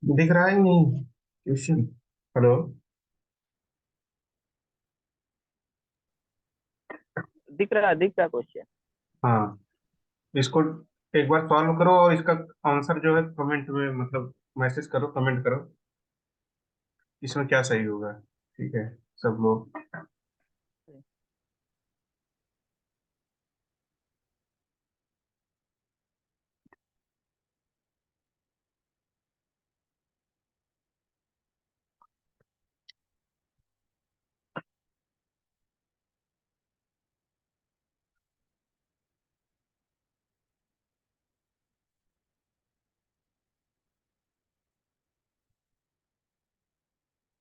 दिख रहा ही नहीं क्वेश्चन। हेलो। दिख रहा क्वेश्चन। हाँ, इसको एक बार सॉल्व करो और इसका आंसर जो है कमेंट में, मतलब मैसेज करो, कमेंट करो इसमें क्या सही होगा। ठीक है सब लोग।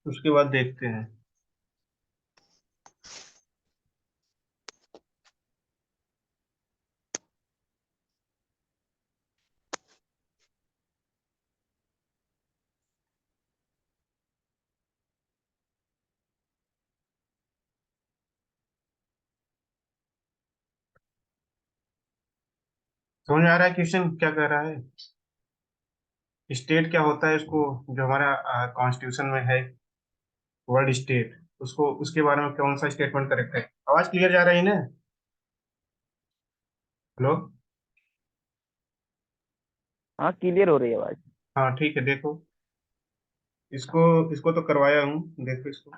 उसके बाद देखते हैं। समझ में आ रहा है क्वेश्चन क्या कह रहा है? स्टेट क्या होता है, इसको जो हमारा कॉन्स्टिट्यूशन में है वर्ड स्टेट, उसको उसके बारे में कौन सा स्टेटमेंट करेक्ट है? आवाज क्लियर जा रही है ना? हेलो। हाँ, क्लियर हो रही है आवाज। हाँ ठीक है, देखो इसको, इसको तो करवाया हूँ, देखो इसको।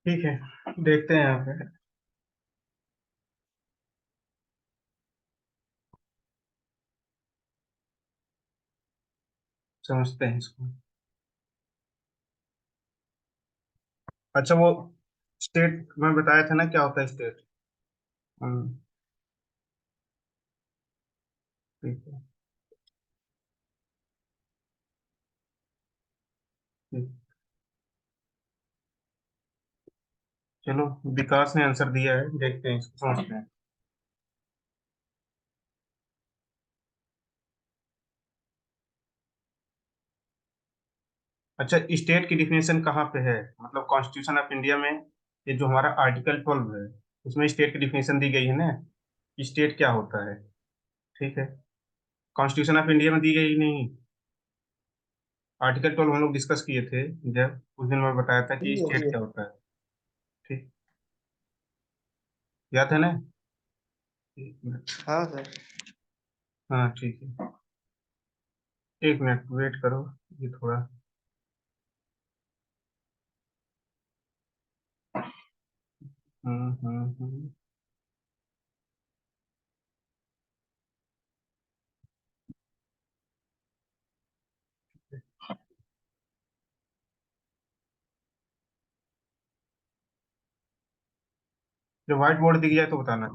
ठीक है, देखते हैं यहाँ पे, समझते हैं इसको। अच्छा, वो स्टेट मैं बताया था ना क्या होता है स्टेट। हम्म, ठीक है। ठीक। चलो, विकास ने आंसर दिया है, देखते हैं इसको, समझते हैं। अच्छा, स्टेट की डिफिनेशन कहाँ पे है? मतलब कॉन्स्टिट्यूशन ऑफ इंडिया में, ये जो हमारा आर्टिकल 12 है, उसमें स्टेट की डिफिनेशन दी गई है ना, कि स्टेट क्या होता है। ठीक है, कॉन्स्टिट्यूशन ऑफ इंडिया में दी गई नहीं। आर्टिकल 12 हम लोग डिस्कस किए थे जब उस दिन, मैं बताया था कि स्टेट क्या होता है। ठीक, याद है ना? एक मिनट। हाँ सर। हाँ ठीक है, एक मिनट वेट करो, ये थोड़ा। हम्म। जब व्हाइट बोर्ड दिख जाए तो बताना।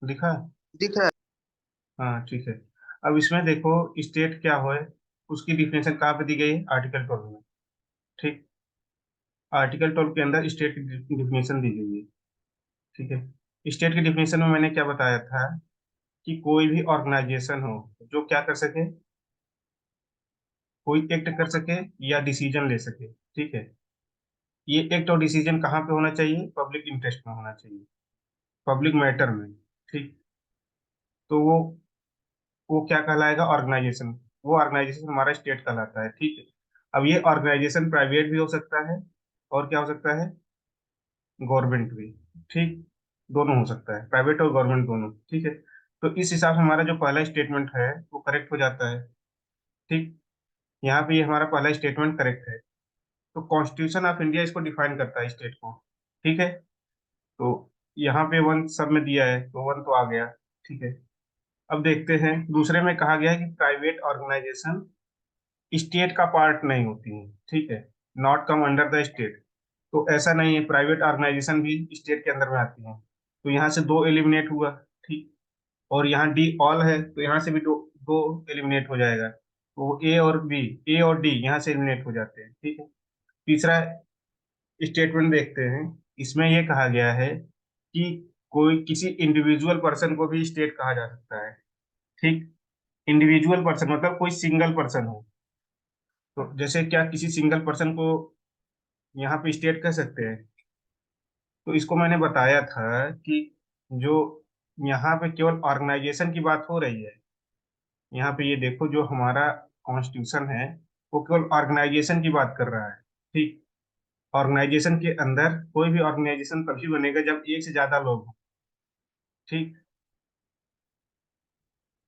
दिखा? दिख रहा हाँ ठीक है। अब इसमें देखो, स्टेट क्या हो है, उसकी डिफिनेशन कहाँ पे दी गई है? आर्टिकल 12 में। ठीक, आर्टिकल 12 के अंदर स्टेट की डिफिनेशन दी गई है। ठीक है, स्टेट की डिफिनेशन में मैंने क्या बताया था, कि कोई भी ऑर्गेनाइजेशन हो जो क्या कर सके, कोई एक्ट कर सके या डिसीजन ले सके। ठीक है, ये एक्ट और डिसीजन कहाँ पे होना चाहिए? पब्लिक इंटरेस्ट में होना चाहिए, पब्लिक मैटर में। ठीक, तो वो क्या कहलाएगा? ऑर्गेनाइजेशन। वो ऑर्गेनाइजेशन हमारा स्टेट कहलाता है। ठीक है, अब ये ऑर्गेनाइजेशन प्राइवेट भी हो सकता है, और क्या हो सकता है? गवर्नमेंट भी। ठीक, दोनों हो सकता है, प्राइवेट और गवर्नमेंट दोनों। ठीक है, तो इस हिसाब से हमारा जो पहला स्टेटमेंट है वो करेक्ट हो जाता है। ठीक, यहाँ पे ये हमारा पहला स्टेटमेंट करेक्ट है। तो कॉन्स्टिट्यूशन ऑफ इंडिया इसको डिफाइन करता है स्टेट को। ठीक है, तो यहाँ पे वन सब में दिया है, तो वन तो आ गया। ठीक है, अब देखते हैं दूसरे में कहा गया है कि प्राइवेट ऑर्गेनाइजेशन स्टेट का पार्ट नहीं होती है। ठीक है, not come under the state. तो ऐसा नहीं है, प्राइवेट ऑर्गेनाइजेशन भी स्टेट के अंदर में आती है। तो यहाँ से दो एलिमिनेट हुआ। ठीक, और यहाँ डी ऑल है, तो यहाँ से भी दो दो एलिमिनेट हो जाएगा, तो ए और डी यहाँ से एलिमिनेट हो जाते हैं, ठीक है। तीसरा स्टेटमेंट देखते हैं। इसमें यह कहा गया है कि कोई किसी इंडिविजुअल पर्सन को भी स्टेट कहा जा सकता है, ठीक। इंडिविजुअल पर्सन मतलब कोई सिंगल पर्सन हो। तो जैसे क्या किसी सिंगल पर्सन को यहाँ पे स्टेट कह सकते हैं? तो इसको मैंने बताया था कि जो यहाँ पे केवल ऑर्गेनाइजेशन की बात हो रही है। यहाँ पे ये देखो, जो हमारा कॉन्स्टिट्यूशन है वो केवल ऑर्गेनाइजेशन की बात कर रहा है, ठीक। ऑर्गेनाइजेशन के अंदर कोई भी ऑर्गेनाइजेशन तभी बनेगा जब एक से ज्यादा लोग हों, ठीक।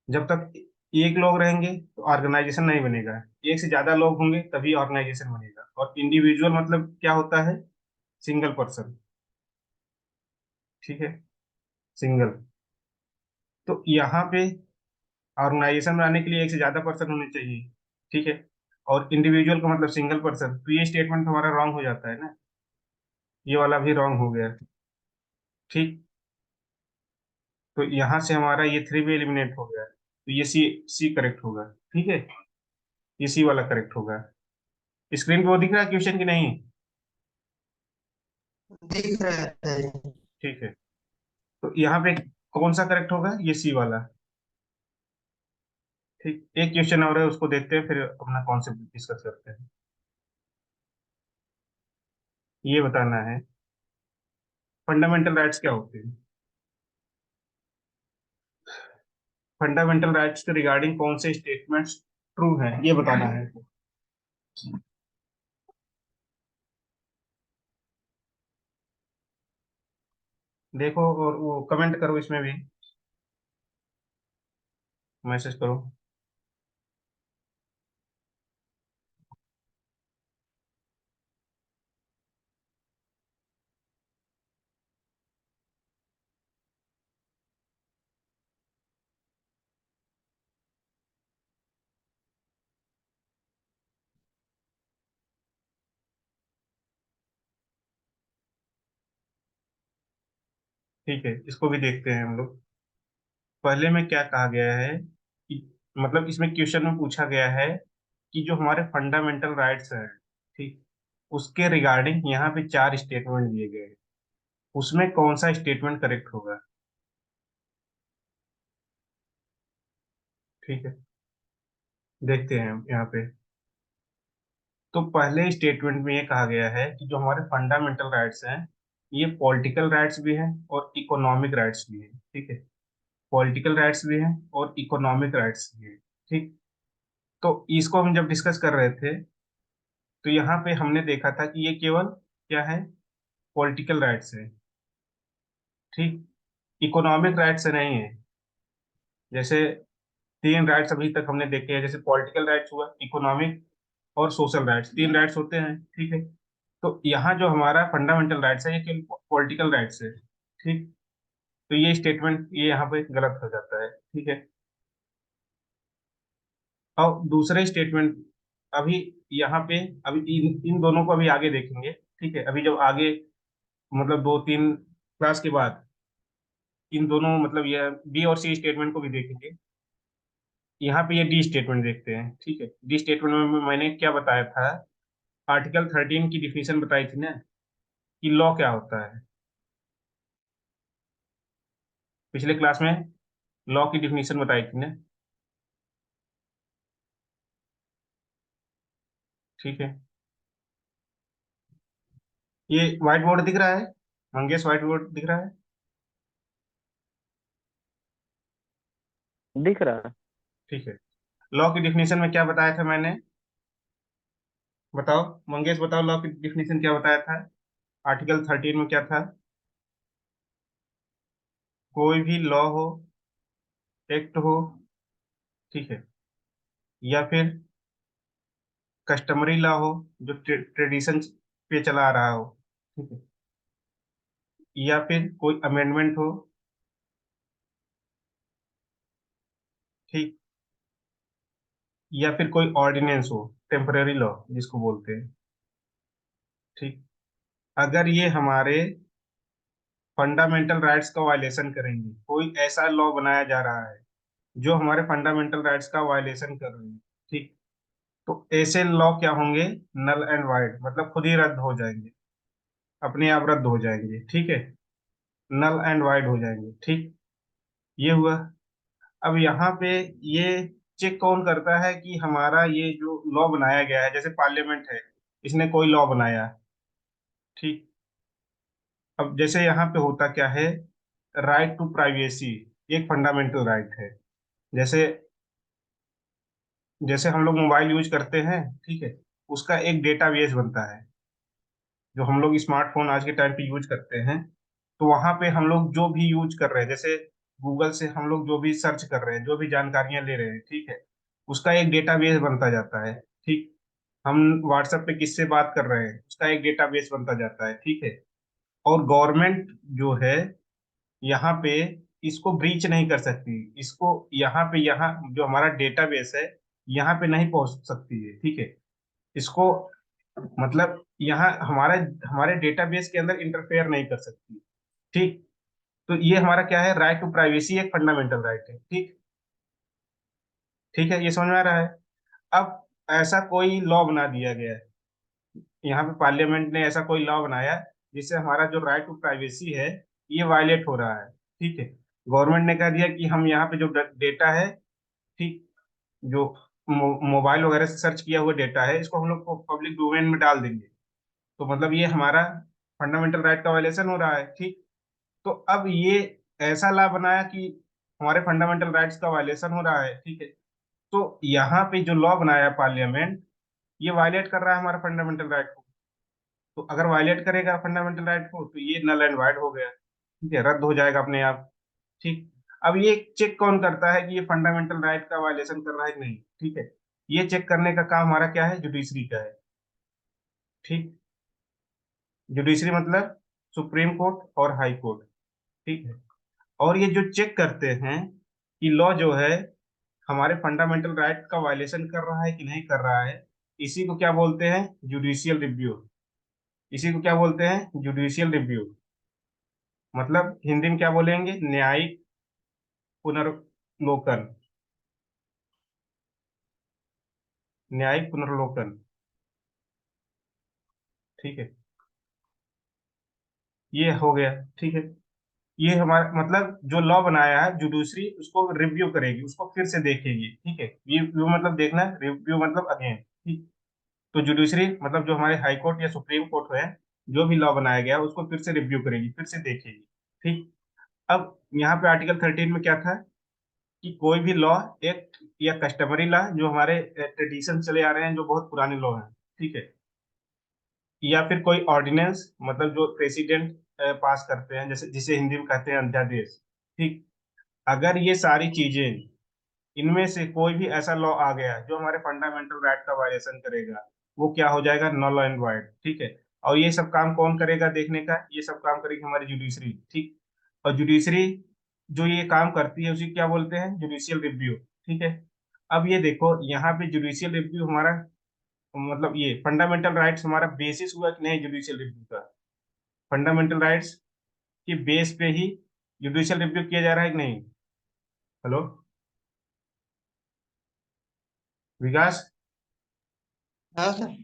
जब तक एक लोग रहेंगे तो ऑर्गेनाइजेशन नहीं बनेगा। एक से ज्यादा लोग होंगे तभी ऑर्गेनाइजेशन बनेगा। और इंडिविजुअल मतलब क्या होता है? सिंगल पर्सन, ठीक है, सिंगल। तो यहाँ पे ऑर्गेनाइजेशन बनाने के लिए एक से ज्यादा पर्सन होने चाहिए, ठीक है। और इंडिविजुअल का मतलब सिंगल पर्सन, तो ये स्टेटमेंट हमारा रॉन्ग हो जाता है ना। ये वाला भी रॉन्ग हो गया, ठीक। तो यहाँ से हमारा ये थ्री भी एलिमिनेट हो गया, तो ये सी सी करेक्ट होगा, ठीक है। ये सी वाला करेक्ट होगा। स्क्रीन पे वो दिख रहा है क्वेश्चन की नहीं? दिख रहा है। ठीक है। तो यहाँ पे कौन सा करेक्ट होगा? ये सी वाला, ठीक। एक क्वेश्चन और है, उसको देखते हैं फिर अपना कॉन्सेप्ट डिस्कस करते हैं। ये बताना है फंडामेंटल राइट्स क्या होते हैं। फंडामेंटल राइट्स के रिगार्डिंग कौन से स्टेटमेंट्स ट्रू हैं, ये बताना है। देखो और वो कमेंट करो, इसमें भी मैसेज करो। ठीक है, इसको भी देखते हैं हम लोग। पहले में क्या कहा गया है कि मतलब इसमें क्वेश्चन में पूछा गया है कि जो हमारे फंडामेंटल राइट्स हैं, ठीक, उसके रिगार्डिंग यहाँ पे चार स्टेटमेंट दिए गए हैं। उसमें कौन सा स्टेटमेंट करेक्ट होगा? ठीक है, देखते हैं हम यहाँ पे। तो पहले स्टेटमेंट में ये कहा गया है कि जो हमारे फंडामेंटल राइट्स हैं, ये पॉलिटिकल राइट्स भी हैं और इकोनॉमिक राइट्स भी हैं, ठीक है। पॉलिटिकल राइट्स भी हैं और इकोनॉमिक राइट्स भी हैं, ठीक। तो इसको हम जब डिस्कस कर रहे थे तो यहाँ पे हमने देखा था कि ये केवल क्या है? पॉलिटिकल राइट्स है, ठीक। इकोनॉमिक राइट्स नहीं है। जैसे तीन राइट्स अभी तक हमने देखे हैं, जैसे पॉलिटिकल राइट्स हुआ, इकोनॉमिक और सोशल राइट्स, तीन राइट्स होते हैं, ठीक है। तो यहाँ जो हमारा फंडामेंटल राइट्स है ये केवल पॉलिटिकल राइट्स है, ठीक। तो ये स्टेटमेंट ये यहाँ पे गलत हो जाता है, ठीक है। और दूसरे स्टेटमेंट अभी यहाँ पे, अभी इन दोनों को अभी आगे देखेंगे, ठीक है। अभी जब आगे मतलब दो तीन क्लास के बाद इन दोनों मतलब ये बी और सी स्टेटमेंट को भी देखेंगे। यहाँ पे ये डी स्टेटमेंट देखते हैं, ठीक है। डी स्टेटमेंट में मैंने क्या बताया था? आर्टिकल 13 की डिफिनेशन बताई थी ना, कि लॉ क्या होता है। पिछले क्लास में लॉ की डिफिनेशन बताई थी ना, ठीक है। ये व्हाइट बोर्ड दिख रहा है मंगेश? व्हाइट बोर्ड दिख रहा है? दिख रहा है। ठीक है। लॉ की डिफिनेशन में क्या बताया था मैंने? बताओ मंगेश, बताओ लॉ की डिफिनेशन क्या बताया था? आर्टिकल 13 में क्या था? कोई भी लॉ हो, एक्ट हो, ठीक है, या फिर कस्टमरी लॉ हो, जो ट्रेडिशन पे चला आ रहा हो, ठीक है, या फिर कोई अमेंडमेंट हो, ठीक, या फिर कोई ऑर्डिनेंस हो, टेम्पररी लॉ जिसको बोलते हैं, ठीक। अगर ये हमारे फंडामेंटल राइट्स का वायलेशन करेंगे, कोई ऐसा लॉ बनाया जा रहा है जो हमारे फंडामेंटल राइट्स का वायलेशन कर रहे हैं। ठीक। तो ऐसे लॉ क्या होंगे? नल एंड वाइड, मतलब खुद ही रद्द हो जाएंगे, अपने आप रद्द हो जाएंगे। ठीक है, नल एंड वाइड हो जाएंगे। ठीक, ये हुआ। अब यहाँ पे ये चेक कौन करता है कि हमारा ये जो लॉ बनाया गया है, जैसे पार्लियामेंट है, इसने कोई लॉ बनाया। ठीक। अब जैसे यहाँ पे होता क्या है, राइट टू प्राइवेसी एक फंडामेंटल राइट है। जैसे जैसे हम लोग मोबाइल यूज करते हैं, ठीक है, उसका एक डेटाबेस बनता है। जो हम लोग स्मार्टफोन आज के टाइम पे यूज करते हैं, तो वहां पे हम लोग जो भी यूज कर रहे हैं, जैसे गूगल से हम लोग जो भी सर्च कर रहे हैं, जो भी जानकारियां ले रहे हैं, ठीक है, उसका एक डेटाबेस बनता जाता है। ठीक। हम व्हाट्सएप पे किससे बात कर रहे हैं, उसका एक डेटाबेस बनता जाता है। ठीक है। और गवर्नमेंट जो है यहाँ पे इसको ब्रीच नहीं कर सकती, इसको यहाँ पे, यहाँ जो हमारा डेटाबेस है, यहाँ पे नहीं पहुंच सकती है। ठीक है। इसको मतलब यहाँ हमारे हमारे डेटाबेस के अंदर इंटरफेयर नहीं कर सकती। ठीक। तो ये हमारा क्या है, राइट टू प्राइवेसी एक फंडामेंटल राइट है। ठीक। ठीक है, ये समझ में आ रहा है? अब ऐसा कोई लॉ बना दिया गया है, यहाँ पे पार्लियामेंट ने ऐसा कोई लॉ बनाया जिससे हमारा जो राइट टू प्राइवेसी है, ये वायलेट हो रहा है। ठीक है। गवर्नमेंट ने कह दिया कि हम यहाँ पे जो डेटा है, ठीक, जो मोबाइल वगैरह से सर्च किया हुआ डेटा है, इसको हम लोग पब्लिक डोमेन में डाल देंगे। तो मतलब ये हमारा फंडामेंटल राइट का वायलेशन हो रहा है। ठीक। तो अब ये ऐसा लॉ बनाया कि हमारे फंडामेंटल राइट्स का वायलेशन हो रहा है। ठीक है। तो यहाँ पे जो लॉ बनाया पार्लियामेंट, ये वायलेट कर रहा है हमारा फंडामेंटल राइट को। तो अगर वायलेट करेगा फंडामेंटल राइट को, तो ये नल एंड वाइड हो गया। ठीक है, रद्द हो जाएगा अपने आप। ठीक। अब ये चेक कौन करता है कि ये फंडामेंटल राइट का वायलेशन कर रहा है कि नहीं? ठीक है, ये चेक करने का काम हमारा क्या है, जुडिशरी का है। ठीक। जुडिशरी मतलब सुप्रीम कोर्ट और हाई कोर्ट। ठीक है। और ये जो चेक करते हैं कि लॉ जो है हमारे फंडामेंटल राइट का वायलेशन कर रहा है कि नहीं कर रहा है, इसी को क्या बोलते हैं, जुडिशियल रिव्यू। इसी को क्या बोलते हैं, जुडिशियल रिव्यू। मतलब हिंदी में क्या बोलेंगे, न्यायिक पुनर्लोकन। न्यायिक पुनर्लोकन। ठीक है, ये हो गया। ठीक है। ये हमारा मतलब जो लॉ बनाया है, जुडिशरी उसको रिव्यू करेगी, उसको फिर से देखेगी। ठीक है, ये व्यू मतलब देखना, रिव्यू मतलब अगेन। ठीक। तो जुडिशरी मतलब जो हमारे हाई कोर्ट या सुप्रीम कोर्ट है, जो भी लॉ बनाया गया उसको फिर से रिव्यू करेगी, फिर से देखेगी। ठीक। अब यहाँ पे आर्टिकल 13 में क्या था कि कोई भी लॉ, एक्ट या कस्टमरी लॉ, जो हमारे ट्रेडिशन चले आ रहे हैं, जो बहुत पुराने लॉ हैं, ठीक है, या फिर कोई ऑर्डिनेंस, मतलब जो प्रेसिडेंट पास करते हैं, जैसे जिसे हिंदी में कहते हैं अध्यादेश। ठीक। अगर ये सारी चीजें, इनमें से कोई भी ऐसा लॉ आ गया जो हमारे फंडामेंटल राइट का वायलेशन करेगा, वो क्या हो जाएगा, नल एंड वाइड। ठीक है। और ये सब काम कौन करेगा देखने का, ये सब काम करेगी हमारी जुडिशरी। ठीक। और जुडिशरी जो ये काम करती है उसी क्या बोलते हैं, जुडिशियल रिव्यू। ठीक है। अब ये देखो यहाँ पे जुडिशियल रिव्यू हमारा मतलब ये फंडामेंटल राइट्स हमारा बेसिस हुआ कि नहीं जुडिशियल रिव्यू का। फंडामेंटल राइट्स के बेस पे ही जुडिशियल रिव्यू किया जा रहा है कि नहीं? हेलो विकास। हाँ सर।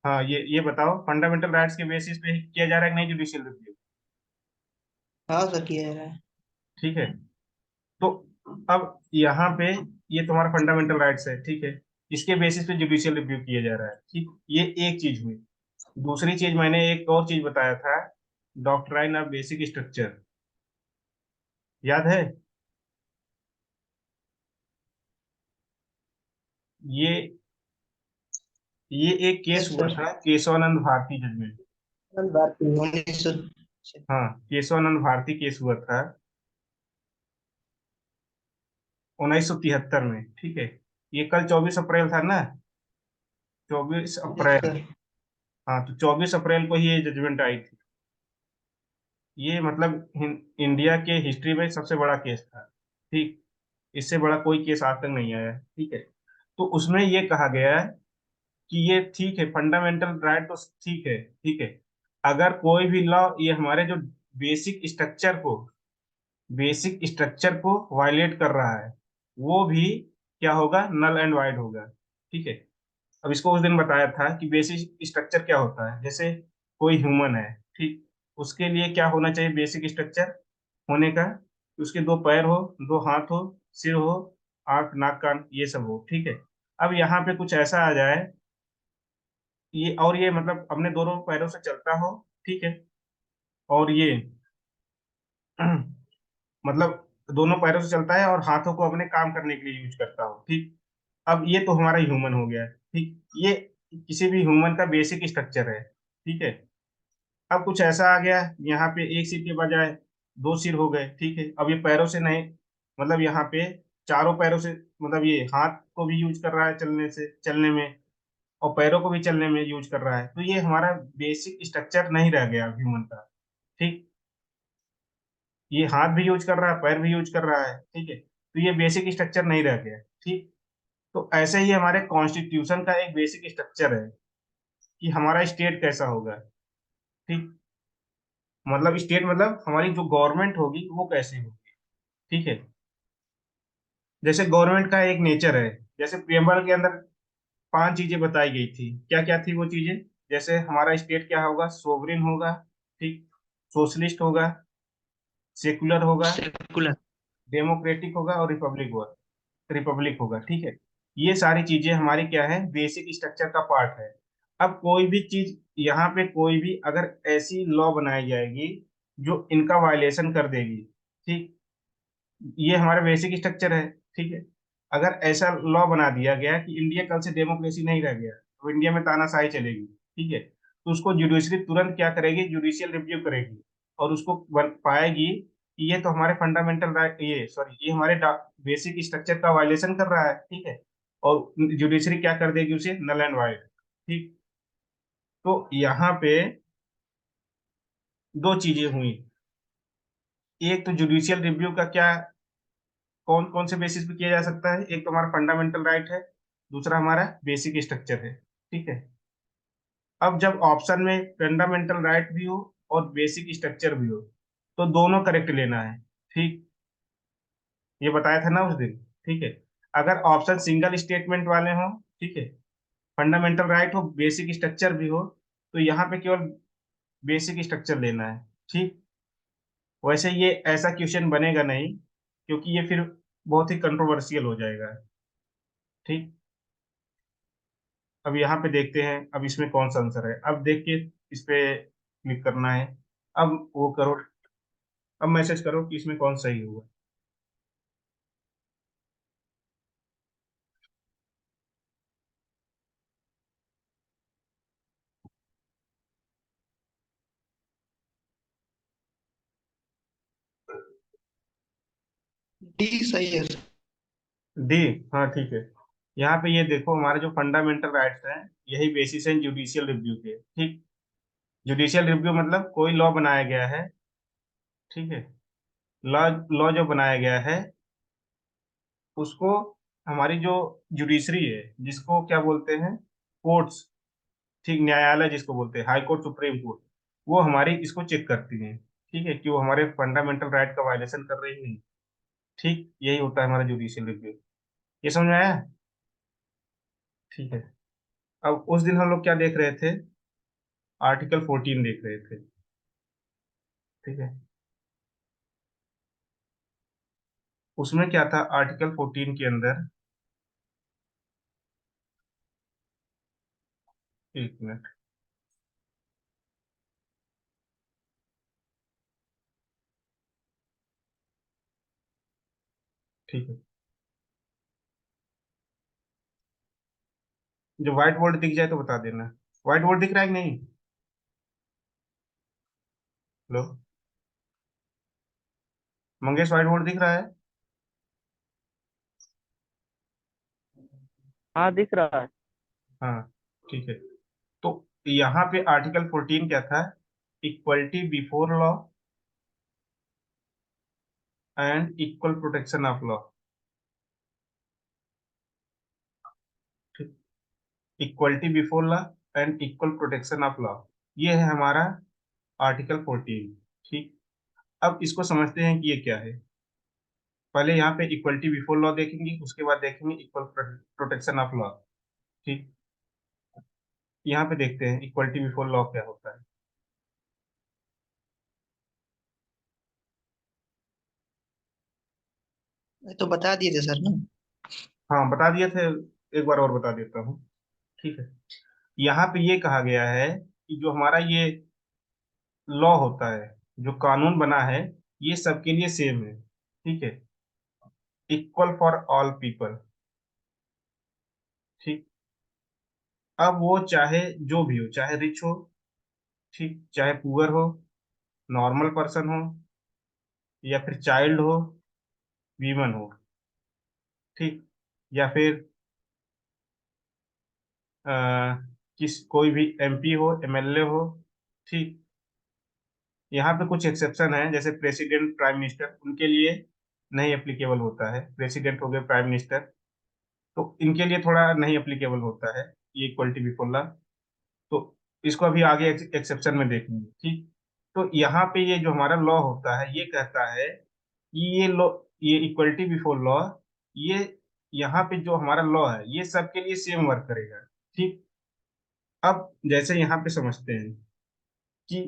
हाँ, ये बताओ, फंडामेंटल राइट्स के बेसिस पे ही किया जा रहा है कि नहीं जुडिशियल रिव्यू? हाँ सर, किया जा रहा है। ठीक है। तो अब यहाँ पे ये तुम्हारा फंडामेंटल राइट्स है। ठीक है, इसके बेसिस पे जुडिशियल रिव्यू किया जा रहा है। ठीक, ये एक चीज हुई। दूसरी चीज मैंने एक और चीज बताया था, डॉक्ट्राइन ऑफ बेसिक स्ट्रक्चर, याद है? ये ये एक केस यस हुआ सर। था, केशवानंद भारती जजमेंट। भारतीय 1900। हाँ, केशवानंद भारती केस हुआ था 1973 में। ठीक है, ये कल 24 अप्रैल था ना, 24 अप्रैल। सर। हाँ, तो 24 अप्रैल को ही ये जजमेंट आई थी। ये मतलब इंडिया के हिस्ट्री में सबसे बड़ा केस था। ठीक, इससे बड़ा कोई केस आज तक नहीं आया। ठीक है। तो उसमें ये कहा गया है कि ये ठीक है, फंडामेंटल राइट तो ठीक है। ठीक है, अगर कोई भी लॉ ये हमारे जो बेसिक स्ट्रक्चर को बेसिक स्ट्रक्चर को वायलेट कर रहा है, वो भी क्या होगा, नल एंड वाइड होगा। ठीक है। अब इसको उस दिन बताया था कि बेसिक स्ट्रक्चर क्या होता है। जैसे कोई ह्यूमन है, ठीक, उसके लिए क्या होना चाहिए बेसिक स्ट्रक्चर होने का, कि उसके दो पैर हो, दो हाथ हो, सिर हो, आंख नाक कान ये सब हो। ठीक है। अब यहाँ पे कुछ ऐसा आ जाए, ये और ये मतलब अपने दोनों पैरों से चलता हो, ठीक है, और ये मतलब दोनों पैरों से चलता है और हाथों को अपने काम करने के लिए यूज करता हो। ठीक। अब ये तो हमारा ह्यूमन हो गया। ठीक। ये किसी भी ह्यूमन का बेसिक स्ट्रक्चर है। ठीक है। अब कुछ ऐसा आ गया, यहाँ पे एक सिर के बजाय दो सिर हो गए। ठीक है। अब ये पैरों से नहीं, मतलब यहाँ पे चारों पैरों से, मतलब ये हाथ को भी यूज कर रहा है चलने में, और पैरों को भी चलने में यूज कर रहा है। तो ये हमारा बेसिक स्ट्रक्चर नहीं रह गया ह्यूमन का। ठीक। ये हाथ भी यूज कर रहा है, पैर भी यूज कर रहा है। ठीक है। तो ये बेसिक स्ट्रक्चर नहीं रह गया। ठीक। तो ऐसे ही हमारे कॉन्स्टिट्यूशन का एक बेसिक स्ट्रक्चर है कि हमारा स्टेट कैसा होगा। ठीक। मतलब स्टेट मतलब हमारी जो गवर्नमेंट होगी वो कैसी होगी। ठीक है। जैसे गवर्नमेंट का एक नेचर है, जैसे प्रियम्बल के अंदर पांच चीजें बताई गई थी, क्या क्या थी वो चीजें। जैसे हमारा स्टेट क्या होगा, सोवरिन होगा, ठीक, सोशलिस्ट होगा, सेकुलर होगा, सेकुलर। डेमोक्रेटिक होगा, और रिपब्लिक होगा। ठीक है। ये सारी चीजें हमारी क्या है, बेसिक स्ट्रक्चर का पार्ट है। अब कोई भी चीज यहाँ पे, कोई भी अगर ऐसी लॉ बनाई जाएगी जो इनका वायलेशन कर देगी, ठीक, ये हमारा बेसिक स्ट्रक्चर है। ठीक है। अगर ऐसा लॉ बना दिया गया कि इंडिया कल से डेमोक्रेसी नहीं रह गया, तो इंडिया में तानाशाही चलेगी, ठीक है, तो उसको जुडिशरी तुरंत क्या करेगी, जुडिशियल रिव्यू करेगी, और उसको पाएगी कि ये तो हमारे फंडामेंटल राइट, ये सॉरी, ये हमारे बेसिक स्ट्रक्चर का वायलेशन कर रहा है। ठीक है। और जुडिशरी क्या कर देगी, उसे नल एंड वाइड। ठीक। तो यहाँ पे दो चीजें हुई। एक तो जुडिशियल रिव्यू का क्या, कौन कौन से बेसिस पे किया जा सकता है, एक तो हमारा फंडामेंटल राइट है, दूसरा हमारा बेसिक स्ट्रक्चर है। ठीक है। अब जब ऑप्शन में फंडामेंटल राइट भी हो और बेसिक स्ट्रक्चर भी हो, तो दोनों करेक्ट लेना है। ठीक। ये बताया था ना उस दिन। ठीक है। अगर ऑप्शन सिंगल स्टेटमेंट वाले हो, ठीक है, फंडामेंटल राइट हो, बेसिक स्ट्रक्चर भी हो, तो यहाँ पे केवल बेसिक स्ट्रक्चर लेना है। ठीक। वैसे ये ऐसा क्वेश्चन बनेगा नहीं, क्योंकि ये फिर बहुत ही कंट्रोवर्शियल हो जाएगा। ठीक। अब यहाँ पे देखते हैं, अब इसमें कौन सा आंसर है, अब देख के इस पे क्लिक करना है। अब वो करो, अब मैसेज करो कि इसमें कौन सही होगा। डी सही है सर। डी। हाँ ठीक है। यहाँ पे ये देखो, हमारे जो फंडामेंटल राइट्स हैं, यही बेसिस है जुडिशियल रिव्यू के। ठीक। जुडिशियल रिव्यू मतलब कोई लॉ बनाया गया है, ठीक है, लॉ लॉ जो बनाया गया है उसको हमारी जो जुडिशरी है, जिसको क्या बोलते हैं, कोर्ट्स, ठीक, न्यायालय जिसको बोलते हैं, हाई कोर्ट, सुप्रीम कोर्ट, वो हमारी इसको चेक करती है। ठीक है, कि वो हमारे फंडामेंटल राइट का वायलेशन कर रही नहीं। ठीक, यही होता है हमारा जुडिशियल रिव्यू। ये समझ में आया। ठीक है। अब उस दिन हम लोग क्या देख रहे थे, आर्टिकल 14 देख रहे थे। ठीक है। उसमें क्या था आर्टिकल 14 के अंदर, एक मिनट। ठीक है। जो व्हाइट बोर्ड दिख जाए तो बता देना। व्हाइट बोर्ड दिख रहा है कि नहीं। हेलो मंगेश, व्हाइट बोर्ड दिख रहा है। हाँ दिख रहा है। हाँ ठीक है। तो यहाँ पे आर्टिकल 14 क्या था, equality before law and equal protection of law. ठीक। Equality before law and equal protection of law, ये है हमारा आर्टिकल 14। ठीक। अब इसको समझते हैं कि ये क्या है। पहले यहाँ पे इक्वलिटी बिफोर लॉ देखेंगे, उसके बाद देखेंगे इक्वल प्रोटेक्शन ऑफ लॉ। ठीक, यहाँ पे देखते हैं इक्वलिटी बिफोर लॉ क्या होता है। ये तो बता दिए थे सर ना। हाँ बता दिए थे, एक बार और बता देता हूँ। ठीक है, यहाँ पे ये कहा गया है कि जो हमारा ये लॉ होता है, जो कानून बना है, ये सबके लिए सेम है। ठीक है, इक्वल फॉर ऑल पीपल। ठीक, अब वो चाहे जो भी हो, चाहे रिच हो, ठीक, चाहे पुअर हो, नॉर्मल पर्सन हो, या फिर चाइल्ड हो, वीमन हो, ठीक, या फिर अ, कोई भी एमपी हो, एमएलए हो। ठीक, यहाँ पे कुछ एक्सेप्शन है, जैसे प्रेसिडेंट, प्राइम मिनिस्टर, उनके लिए नहीं एप्लीकेबल होता है। प्रेसिडेंट हो गए, प्राइम मिनिस्टर, तो इनके लिए थोड़ा नहीं एप्लीकेबल होता है ये इक्वलिटी बिफोर लॉ। तो इसको अभी आगे एक्सेप्शन में देखेंगे। ठीक, तो यहाँ पे ये जो हमारा लॉ होता है, ये कहता है कि ये लॉ, ये इक्वलिटी बिफोर लॉ, ये यहाँ पे जो हमारा लॉ है, ये सबके लिए सेम वर्क करेगा। ठीक, अब जैसे यहाँ पे समझते हैं कि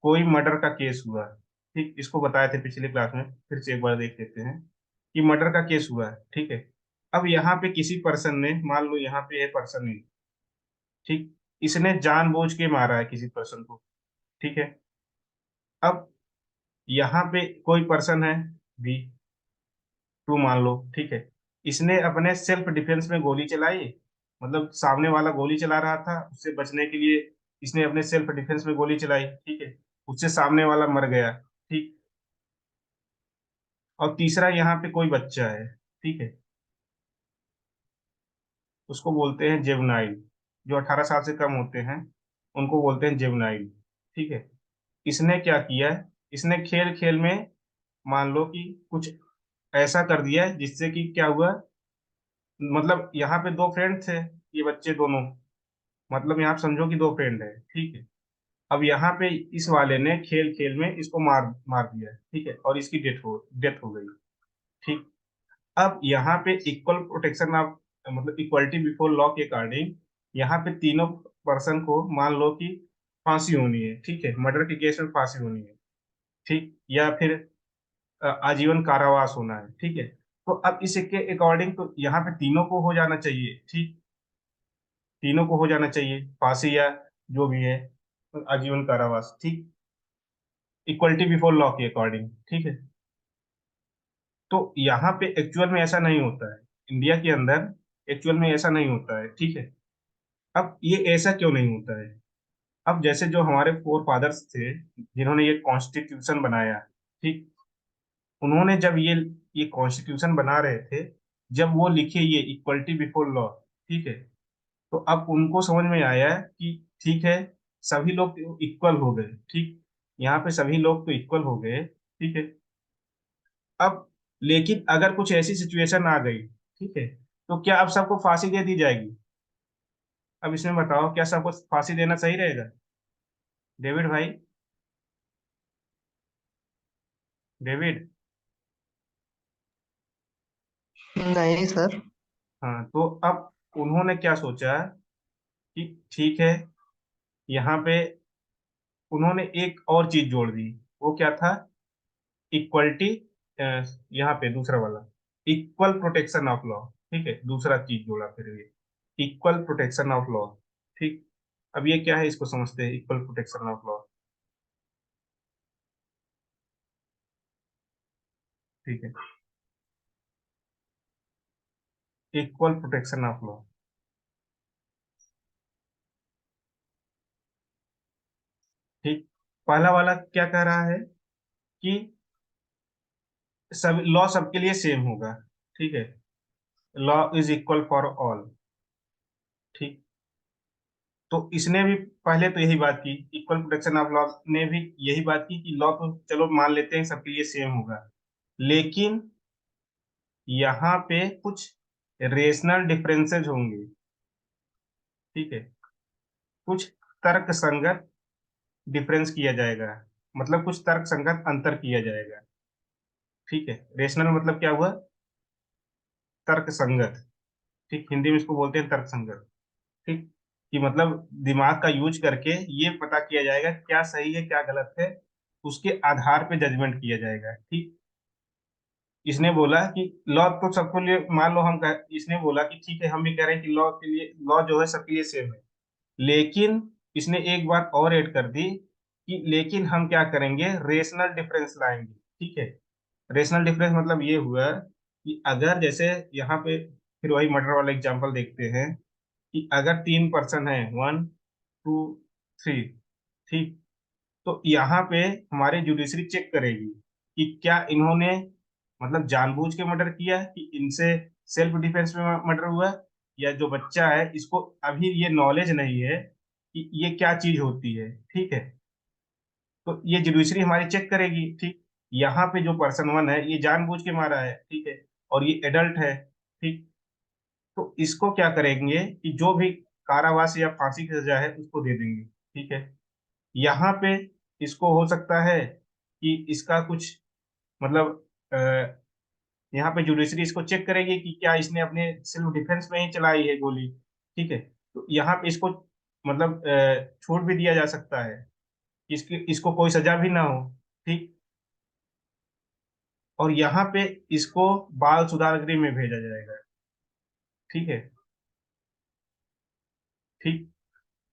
कोई मर्डर का केस हुआ। ठीक, इसको बताए थे पिछले क्लास में, फिर से एक बार देख लेते हैं कि मर्डर का केस हुआ है। ठीक है, अब यहाँ पे किसी पर्सन ने, मान लो यहाँ पे है पर्सन ने, ठीक, इसने जानबूझ के मारा है किसी पर्सन को। ठीक है, अब यहाँ पे कोई पर्सन है बी, टू मान लो। ठीक है, इसने अपने सेल्फ डिफेंस में गोली चलाई, मतलब सामने वाला गोली चला रहा था, उससे बचने के लिए इसने अपने सेल्फ डिफेंस में गोली चलाई। ठीक है, उससे सामने वाला मर गया। ठीक, और तीसरा यहाँ पे कोई बच्चा है। ठीक है, उसको बोलते हैं जेवनाइल, जो 18 साल से कम होते हैं उनको बोलते हैं जेवनाइल। ठीक है, इसने क्या किया, इसने खेल खेल में मान लो कि कुछ ऐसा कर दिया जिससे कि क्या हुआ, मतलब यहाँ पे दो फ्रेंड थे, ये बच्चे दोनों, मतलब यहाँ पे समझो कि दो फ्रेंड है। ठीक है, अब यहाँ पे इस वाले ने खेल खेल में इसको मार मार दिया। ठीक है, और इसकी डेथ हो गई। ठीक, अब यहाँ पे इक्वल प्रोटेक्शन ऑफ, मतलब इक्वलिटी बिफोर लॉ के अकॉर्डिंग, यहाँ पे तीनों पर्सन को मान लो कि फांसी होनी है। ठीक है, मर्डर के केस में फांसी होनी है। ठीक, या फिर आजीवन कारावास होना है। ठीक है, तो अब इसके अकॉर्डिंग तो यहाँ पे तीनों को हो जाना चाहिए। ठीक, तीनों को हो जाना चाहिए फांसी या जो भी है, आजीवन कारावास। ठीक, इक्वलिटी बिफोर लॉ के अकॉर्डिंग। ठीक है, तो यहाँ पे एक्चुअल में ऐसा नहीं होता है, इंडिया के अंदर एक्चुअल में ऐसा नहीं होता है। ठीक है, अब ये ऐसा क्यों नहीं होता है? अब जैसे जो हमारे फोर फादर्स थे, जिन्होंने ये कॉन्स्टिट्यूशन बनाया, ठीक, उन्होंने जब ये कॉन्स्टिट्यूशन बना रहे थे, जब वो लिखे ये इक्वलिटी बिफोर लॉ, ठीक है, तो अब उनको समझ में आया कि ठीक है, सभी लोग इक्वल हो गए। ठीक, यहाँ पे सभी लोग तो इक्वल हो गए। ठीक है, अब लेकिन अगर कुछ ऐसी सिचुएशन आ गई, ठीक है, तो क्या अब सबको फांसी दे दी जाएगी? अब इसमें बताओ, क्या सबको फांसी देना सही रहेगा? डेविड भाई, डेविड। नहीं सर। हाँ, तो अब उन्होंने क्या सोचा कि ठीक है, यहाँ पे उन्होंने एक और चीज जोड़ दी। वो क्या था? इक्वलिटी, यहाँ पे दूसरा वाला, इक्वल प्रोटेक्शन ऑफ लॉ। ठीक है, दूसरा चीज जोड़ा फिर ये, इक्वल प्रोटेक्शन ऑफ लॉ। ठीक, अब ये क्या है, इसको समझते हैं, इक्वल प्रोटेक्शन ऑफ लॉ। ठीक है, इक्वल प्रोटेक्शन ऑफ लॉ। ठीक, पहला वाला क्या कह रहा है कि सब लॉ सबके लिए सेम होगा। ठीक है, law is equal for all. ठीक, तो इसने भी पहले तो यही बात की, इक्वल प्रोटेक्शन ऑफ लॉ ने भी यही बात की कि लॉ तो चलो मान लेते हैं सबके लिए सेम होगा, लेकिन यहाँ पे कुछ रेशनल डिफरेंसेस होंगे। ठीक है, कुछ तर्क संगत डिफरेंस किया जाएगा, मतलब कुछ तर्क संगत अंतर किया जाएगा। ठीक है, रेशनल मतलब क्या हुआ? तर्क संगत। ठीक, हिंदी में इसको बोलते हैं तर्क संगत। ठीक, कि मतलब दिमाग का यूज करके ये पता किया जाएगा क्या सही है क्या गलत है, उसके आधार पे जजमेंट किया जाएगा। ठीक, इसने बोला कि लॉ तो सबको लिए, मान लो इसने बोला कि ठीक है हम भी कह रहे हैं कि लॉ के लिए, लॉ जो है सबके लिए सेम है, लेकिन इसने एक बात और ऐड कर दी कि लेकिन हम क्या करेंगे, रेशनल डिफरेंस लाएंगे। ठीक है, रेशनल डिफरेंस मतलब ये हुआ कि अगर जैसे यहाँ पे फिर वही मर्डर वाला एग्जांपल देखते हैं कि अगर 3 पर्सन है, 1, 2, 3, ठीक, तो यहाँ पे हमारी जुडिशरी चेक करेगी कि क्या इन्होंने मतलब जानबूझ के मर्डर किया, कि इनसे सेल्फ डिफेंस में मर्डर हुआ, या जो बच्चा है इसको अभी ये नॉलेज नहीं है कि ये क्या चीज होती है। ठीक है, तो ये जुडिशरी हमारी चेक करेगी। ठीक, यहाँ पे जो पर्सन 1 है ये जानबूझ के मारा है, ठीक है, और ये एडल्ट है। ठीक, तो इसको क्या करेंगे कि जो भी कारावास या फांसी की सजा है उसको दे देंगे। ठीक है, यहाँ पे इसको हो सकता है कि इसका कुछ मतलब यहाँ पे जुडिशरी इसको चेक करेगी कि क्या इसने अपने सेल्फ डिफेंस में ही चलाई है गोली। ठीक है, तो यहाँ पे इसको मतलब छूट भी दिया जा सकता है, इसको कोई सजा भी ना हो। ठीक, और यहाँ पे इसको बाल सुधार गृह में भेजा जाएगा। ठीक है, ठीक,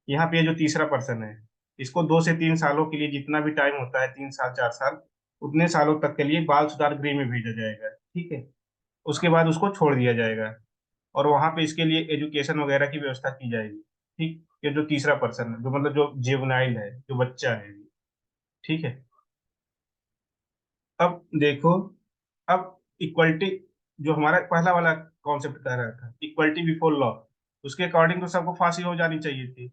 यहाँ पे ये जो तीसरा पर्सन है इसको 2 से 3 सालों के लिए, जितना भी टाइम होता है, 3 साल 4 साल, उतने सालों तक के लिए बाल सुधार गृह में भेजा जाएगा। ठीक है, उसके बाद उसको छोड़ दिया जाएगा और वहां पे इसके लिए एजुकेशन वगैरह की व्यवस्था की जाएगी। ठीक, ये जो तीसरा पर्सन है, जो मतलब जो जेवनाइल है, जो बच्चा है। ठीक है, अब देखो, अब इक्वलिटी, जो हमारा पहला वाला कॉन्सेप्ट कह रहा था इक्वलिटी बिफोर लॉ, उसके अकॉर्डिंग तो सबको फांसी हो जानी चाहिए थी,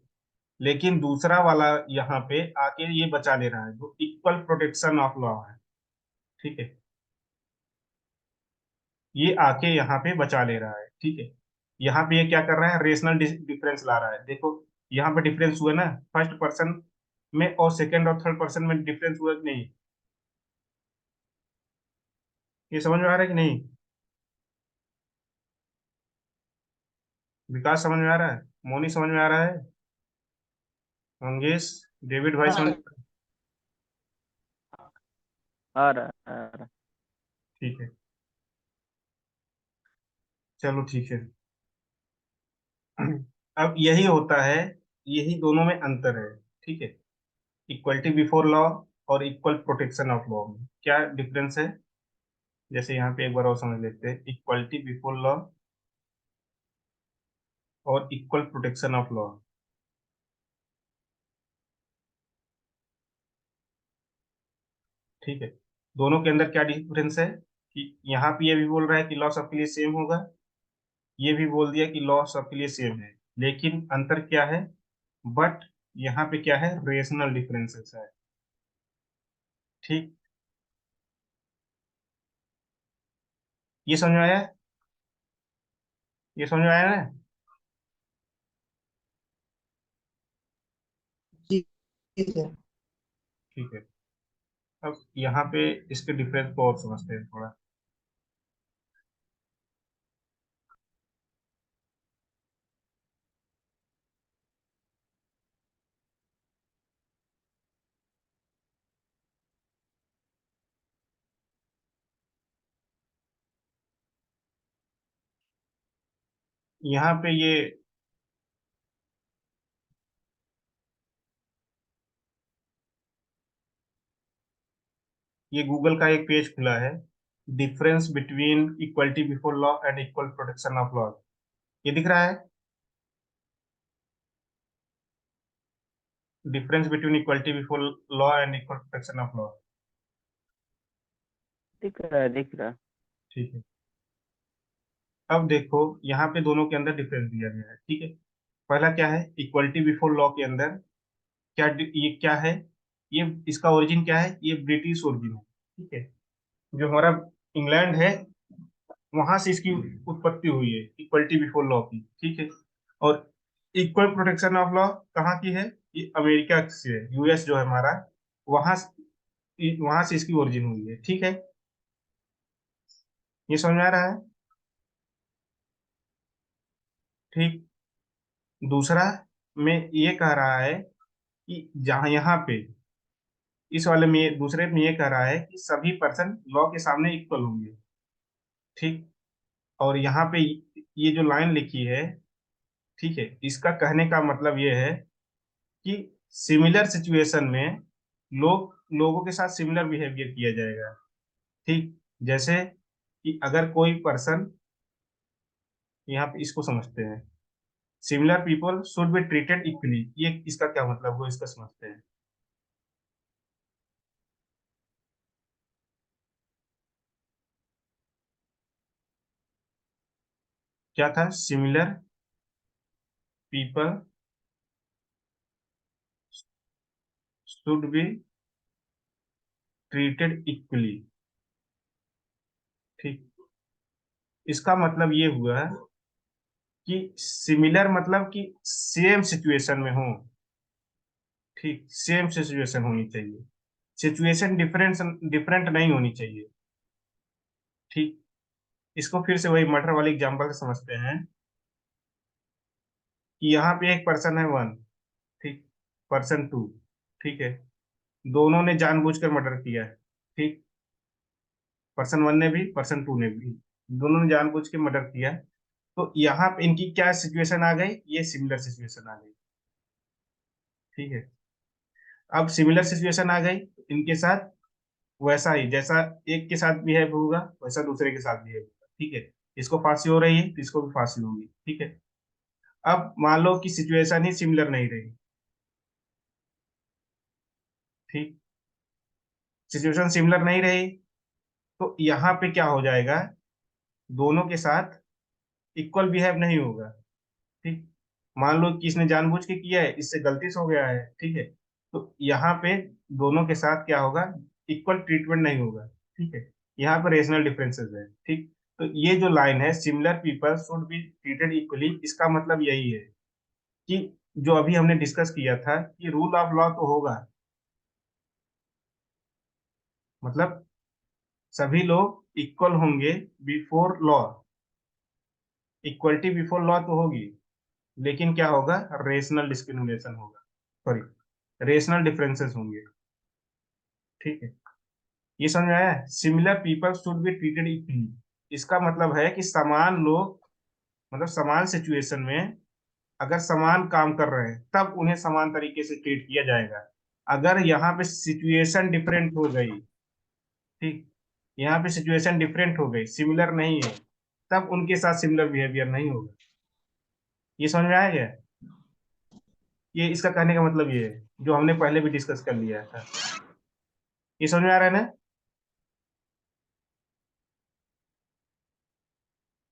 लेकिन दूसरा वाला यहाँ पे आके ये बचा ले रहा है, जो इक्वल प्रोटेक्शन ऑफ लॉ है। ठीक है, ये आके यहाँ पे बचा ले रहा है। ठीक है, यहाँ पे ये क्या कर रहा है, रेशनल डिफरेंस ला रहा है। देखो यहाँ पे डिफरेंस हुआ ना, फर्स्ट पर्सन में और सेकंड और थर्ड पर्सन में डिफरेंस हुआ कि नहीं? ये समझ में आ रहा है कि नहीं? विकास समझ में आ रहा है? मोनी समझ में आ रहा है? मंगेश, डेविड भाई समझ? हाँ, आ रहा है, आ रहा ठीक है, चलो ठीक है। अब यही होता है, यही दोनों में अंतर है। ठीक है, इक्वलिटी बिफोर लॉ और इक्वल प्रोटेक्शन ऑफ लॉ में क्या डिफरेंस है? जैसे यहाँ पे एक बार और समझ लेते हैं, इक्वलिटी बिफोर लॉ और इक्वल प्रोटेक्शन ऑफ लॉ। ठीक है, दोनों के अंदर क्या डिफरेंस है कि यहाँ पे ये भी बोल रहा है कि लॉ सबके लिए सेम होगा, ये भी बोल दिया कि लॉ सबके लिए सेम है, लेकिन अंतर क्या है? बट यहाँ पे क्या है, रेशनल डिफरेंसेस है। ठीक, ये समझ में आया? ये समझ में आया ना? जी जी सर। ठीक है, अब यहाँ पे इसके डिफरेंस को और समझते हैं थोड़ा। यहाँ पे ये गूगल का एक पेज खुला है, difference between equality before law and equal protection of law. ये दिख रहा है, difference between equality before law and equal protection of law. दिख रहा है, दिख रहा है। ठीक है, अब देखो यहाँ पे दोनों के अंदर डिफरेंस दिया गया है। ठीक है, पहला क्या है, इक्वलिटी बिफोर लॉ के अंदर ये क्या है, ये इसका ओरिजिन क्या है, ये ब्रिटिश ओरिजिन है। ठीक है, जो हमारा इंग्लैंड है वहां से इसकी उत्पत्ति हुई है इक्वलिटी बिफोर लॉ की। ठीक है, और इक्वल प्रोटेक्शन ऑफ लॉ कहाँ की है, ये अमेरिका से है, यूएस जो है हमारा, वहां वहां से इसकी ओरिजिन हुई है। ठीक है, ये समझ में आ रहा है? ठीक। दूसरा में ये कह रहा है कि जहां यहाँ पे इस वाले में दूसरे में ये कह रहा है कि सभी पर्सन लॉ के सामने इक्वल होंगे। ठीक। और यहाँ पे ये जो लाइन लिखी है, ठीक है, इसका कहने का मतलब ये है कि सिमिलर सिचुएशन में लोगों के साथ सिमिलर बिहेवियर किया जाएगा। ठीक। जैसे कि अगर कोई पर्सन, यहाँ पे इसको समझते हैं, similar people should be treated equally, ये इसका क्या मतलब वो इसका समझते हैं। क्या था? Similar people should be treated equally. ठीक। इसका मतलब ये हुआ कि सिमिलर मतलब कि सेम सिचुएशन में हो। ठीक। सेम सिचुएशन होनी चाहिए, सिचुएशन डिफरेंट डिफरेंट नहीं होनी चाहिए। ठीक। इसको फिर से वही मटर वाली एग्जांपल से समझते हैं कि यहाँ पे एक पर्सन है वन, ठीक, पर्सन टू, ठीक है, दोनों ने जानबूझकर मर्डर किया है। ठीक। पर्सन वन ने भी, पर्सन टू ने भी, दोनों ने जानबूझ के मर्डर किया। तो यहाँ पे इनकी क्या सिचुएशन आ गई? ये सिमिलर सिचुएशन आ गई। ठीक है। अब सिमिलर सिचुएशन आ गई इनके साथ, वैसा ही जैसा एक के साथ बिहेव होगा वैसा दूसरे के साथ बिहेव होगा। ठीक है। इसको फांसी हो रही है तो इसको भी फांसी होगी। ठीक है। अब मान लो कि सिचुएशन ही सिमिलर नहीं रही। ठीक। सिचुएशन सिमिलर नहीं रही तो यहाँ पे क्या हो जाएगा? दोनों के साथ इक्वल बिहेव नहीं होगा। ठीक। मान लो कि इसने जानबूझ के किया है, इससे गलती से हो गया है। ठीक है। तो यहाँ पे दोनों के साथ क्या होगा? इक्वल ट्रीटमेंट नहीं होगा। ठीक है। यहाँ पर रीजनल डिफरेंसेस है। ठीक। तो ये जो लाइन है, similar people should be treated equally, इसका मतलब यही है कि जो अभी हमने डिस्कस किया था कि रूल ऑफ लॉ तो होगा, मतलब सभी लोग इक्वल होंगे before law, equality before law तो होगी, लेकिन क्या होगा? रेशनल डिस्क्रिमिनेशन होगा, सॉरी, रेशनल डिफरेंसेस होंगे। ठीक है। ये समझ में आया? Similar people should be treated equally, इसका मतलब है कि समान लोग, मतलब समान सिचुएशन में अगर समान काम कर रहे हैं तब उन्हें समान तरीके से ट्रीट किया जाएगा। अगर यहाँ पे सिचुएशन डिफरेंट हो गई, ठीक, यहाँ पे सिचुएशन डिफरेंट हो गई, सिमिलर नहीं है, तब उनके साथ सिमिलर बिहेवियर नहीं होगा। ये समझ में आया क्या? ये इसका कहने का मतलब ये है जो हमने पहले भी डिस्कस कर लिया था। ये समझ में आ रहा है ना?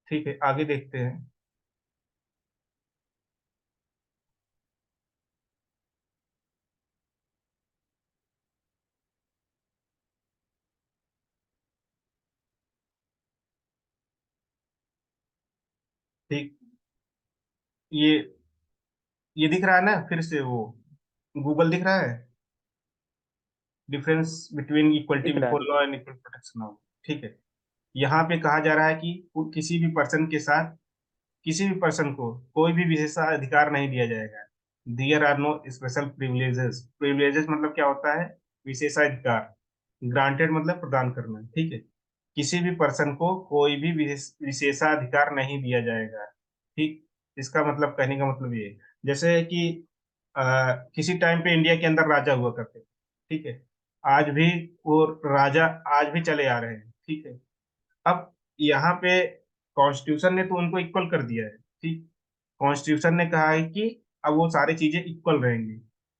ठीक है, आगे देखते हैं। ठीक। ये ये दिख रहा है ना? फिर से वो गूगल दिख रहा है, डिफरेंस बिटवीन इक्वलिटी दिख रहा बिफोर है। Law and equal protection of. ठीक है। यहाँ पे कहा जा रहा है कि किसी भी पर्सन के साथ, किसी भी पर्सन को कोई भी विशेषाधिकार नहीं दिया जाएगा। There are no special privileges. Privileges मतलब क्या होता है? विशेषाधिकार। ग्रांटेड मतलब प्रदान करना। ठीक है। किसी भी पर्सन को कोई भी विशेषाधिकार नहीं दिया जाएगा। ठीक। इसका मतलब, कहने का मतलब ये है, जैसे कि किसी टाइम पे इंडिया के अंदर राजा हुआ करते थे। ठीक है। आज भी वो राजा आज भी चले आ रहे हैं। ठीक है। अब यहाँ पे कॉन्स्टिट्यूशन ने तो उनको इक्वल कर दिया है। ठीक। कॉन्स्टिट्यूशन ने कहा है कि अब वो सारी चीजें इक्वल रहेंगी,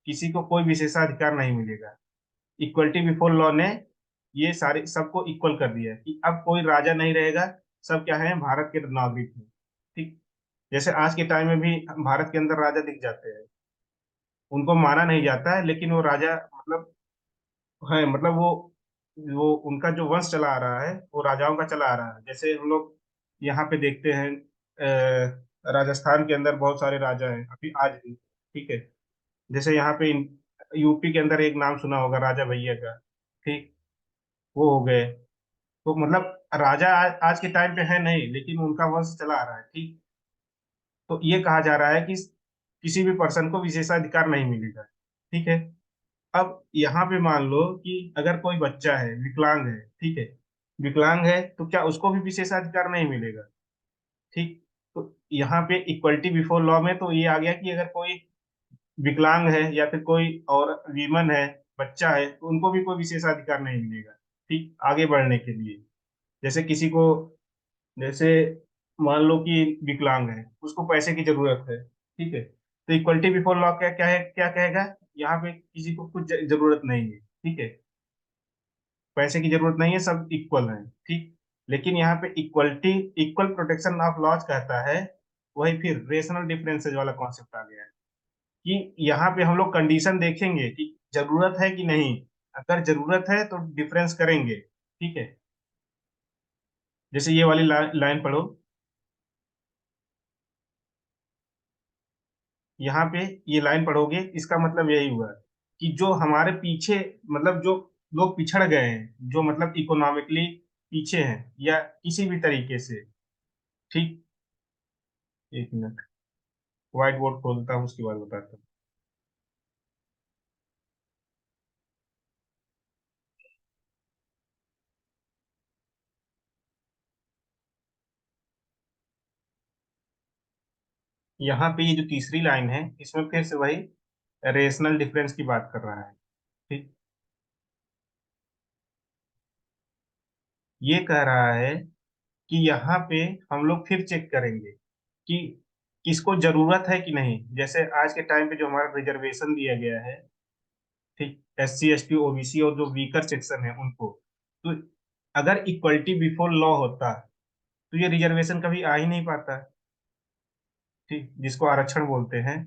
किसी को कोई विशेषाधिकार नहीं मिलेगा। इक्वलिटी बिफोर लॉ ने ये सारे सबको इक्वल कर दिया है कि अब कोई राजा नहीं रहेगा, सब क्या है? भारत के नागरिक हैं। ठीक। जैसे आज के टाइम में भी भारत के अंदर राजा दिख जाते हैं, उनको माना नहीं जाता है, लेकिन वो राजा मतलब है, मतलब वो उनका जो वंश चला आ रहा है वो राजाओं का चला आ रहा है। जैसे हम लोग यहाँ पे देखते हैं, राजस्थान के अंदर बहुत सारे राजा हैं अभी आज भी। ठीक है। जैसे यहाँ पे यूपी के अंदर एक नाम सुना होगा, राजा भैया का। ठीक। वो हो गए। तो मतलब राजा आज के टाइम पे है नहीं, लेकिन उनका वंश चला आ रहा है, ठीक। तो ये कहा जा रहा है कि किसी भी पर्सन को विशेषाधिकार नहीं मिलेगा, ठीक है। अब यहाँ पे मान लो कि अगर कोई बच्चा है, विकलांग है, ठीक है, विकलांग है, तो क्या उसको भी विशेषाधिकार नहीं मिलेगा? ठीक। तो यहाँ पे इक्वलिटी बिफोर लॉ में तो ये आ गया कि अगर कोई विकलांग है या फिर कोई और वीमन है, बच्चा है, तो उनको भी कोई विशेषाधिकार नहीं मिलेगा, ठीक, आगे बढ़ने के लिए। जैसे किसी को, जैसे मान लो कि विकलांग है, उसको पैसे की जरूरत है, ठीक है, तो इक्वलिटी बिफोर लॉ क्या क्या है, क्या कहेगा? यहाँ पे किसी को कुछ जरूरत नहीं है, ठीक है, पैसे की जरूरत नहीं है, सब इक्वल है, ठीक। लेकिन यहाँ पे equality, equal protection of laws कहता है, वही फिर रेशनल डिफरेंसेस वाला कॉन्सेप्ट आ गया है कि यहाँ पे हम लोग कंडीशन देखेंगे कि जरूरत है कि नहीं। अगर जरूरत है तो डिफरेंस करेंगे, ठीक है। जैसे ये वाली लाइन पढ़ो, यहाँ पे ये लाइन पढ़ोगे, इसका मतलब यही हुआ कि जो हमारे पीछे, मतलब जो लोग पिछड़ गए हैं, जो मतलब इकोनॉमिकली पीछे हैं या किसी भी तरीके से, ठीक। एक मिनट, व्हाइट बोर्ड खोलता हूँ, उसके बाद बताता हूँ। यहाँ पे ये जो तीसरी लाइन है, इसमें फिर से वही रेशनल डिफरेंस की बात कर रहा है, ठीक। ये कह रहा है कि यहाँ पे हम लोग फिर चेक करेंगे कि किसको जरूरत है कि नहीं। जैसे आज के टाइम पे जो हमारा रिजर्वेशन दिया गया है, ठीक, SC ST OBC और जो वीकर सेक्शन है उनको, तो अगर इक्वलिटी बिफोर लॉ होता तो ये रिजर्वेशन कभी आ ही नहीं पाता, ठीक, जिसको आरक्षण बोलते हैं।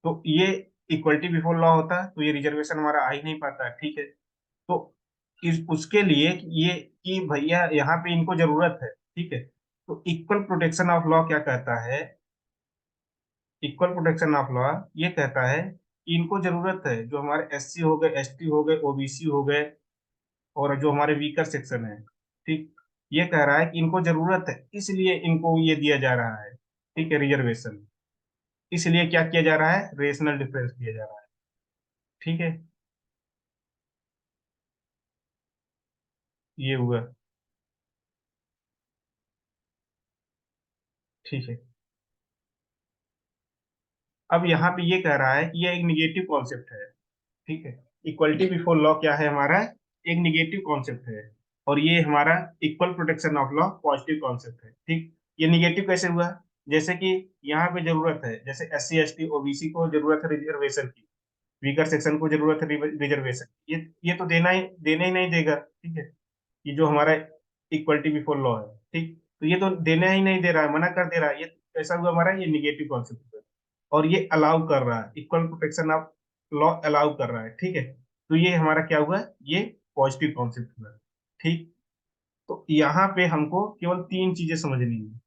तो ये इक्वलिटी बिफोर लॉ होता तो ये रिजर्वेशन हमारा आ ही नहीं पाता, ठीक है। तो उसके लिए ये कि भैया यहाँ पे इनको जरूरत है, ठीक है, तो इक्वल प्रोटेक्शन ऑफ लॉ क्या कहता है? इक्वल प्रोटेक्शन ऑफ लॉ ये कहता है कि इनको जरूरत है, जो हमारे SC हो गए, ST हो गए, OBC हो गए, और जो हमारे वीकर सेक्शन है, ठीक, ये कह रहा है कि इनको जरूरत है, इसलिए इनको ये दिया जा रहा है, ठीक है, रिजर्वेशन। इसलिए क्या किया जा रहा है? रेशनल डिफरेंस किया जा रहा है, ठीक है। ये हुआ, ठीक है। अब यहाँ पे ये कह रहा है कि ये एक निगेटिव कॉन्सेप्ट है, ठीक है। इक्वलिटी बिफोर लॉ क्या है हमारा? एक निगेटिव कॉन्सेप्ट है। और ये हमारा equal protection of law positive concept है, ठीक। ये निगेटिव कैसे हुआ? जैसे कि यहाँ पे जरूरत है, जैसे SC ST OBC को जरूरत है रिजर्वेशन की, वीकर सेक्शन को जरूरत है रिजर्वेशन, ये तो देना ही नहीं देगा, ठीक है। ये जो हमारा इक्वलिटी बिफोर लॉ है, ठीक, तो ये तो देना ही नहीं दे रहा है, मना कर दे रहा है। ये ऐसा हुआ हमारा, ये निगेटिव कॉन्सेप्ट है। और ये अलाउ कर रहा है, equal protection of law allow कर रहा है, ठीक है। तो ये हमारा क्या हुआ? ये पॉजिटिव कॉन्सेप्ट हुआ, ठीक। तो यहाँ पे हमको केवल तीन चीजें समझनी है,